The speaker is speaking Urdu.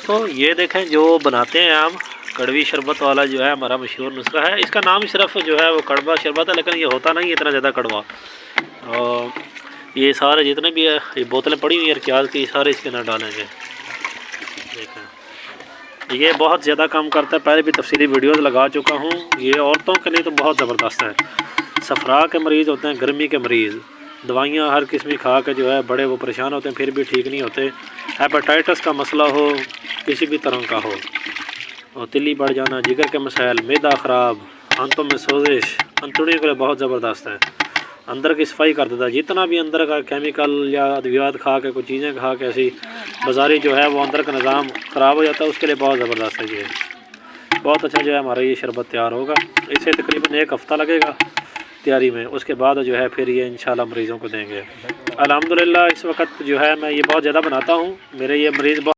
تو یہ دیکھیں جو بناتے ہیں ہم کڑوی شربت والا جو ہے ہمارا مشہور نسخہ ہے، اس کا نام صرف جو ہے وہ کڑوا شربت ہے، لیکن یہ ہوتا نہیں اتنا زیادہ کڑوا۔ اور یہ سارے جتنے بھی یہ بوتلیں پڑی ہوئی ہیں ارکیاز کی، سارے اس کے اندر ڈالیں گے۔ دیکھیں یہ بہت زیادہ کام کرتا ہے، پہلے بھی تفصیلی ویڈیوز لگا چکا ہوں، یہ عورتوں کے لیے تو بہت زبردست ہے۔ صفرا کے مریض ہوتے ہیں، گرمی کے مریض، دوائیاں ہر قسم کی کھا کے جو ہے بڑے وہ پریشان ہوتے ہیں، پھر بھی ٹھیک نہیں ہوتے۔ ہیپاٹائٹس کا مسئلہ ہو، کسی بھی طرح کا ہو، اور تلی بڑھ جانا، جگر کے مسائل، معدہ خراب، آنتوں میں سوزش، انتڑیوں کے لیے بہت زبردست ہے۔ اندر کی صفائی کر دیتا ہے، جتنا بھی اندر کا کیمیکل یا ادویات کھا کے کوئی چیزیں کھا کے ایسی بازاری جو ہے وہ اندر کا نظام خراب ہو جاتا ہے، اس کے لیے بہت زبردست ہے۔ یہ بہت اچھا جو ہے ہمارا یہ شربت تیار ہوگا، اسے تقریباً 1 ہفتہ لگے گا تیاری میں، اس کے بعد جو ہے پھر یہ انشاءاللہ مریضوں کو دیں گے۔ الحمدللہ اس وقت جو ہے میں یہ بہت زیادہ بناتا ہوں، میرے یہ مریض بہت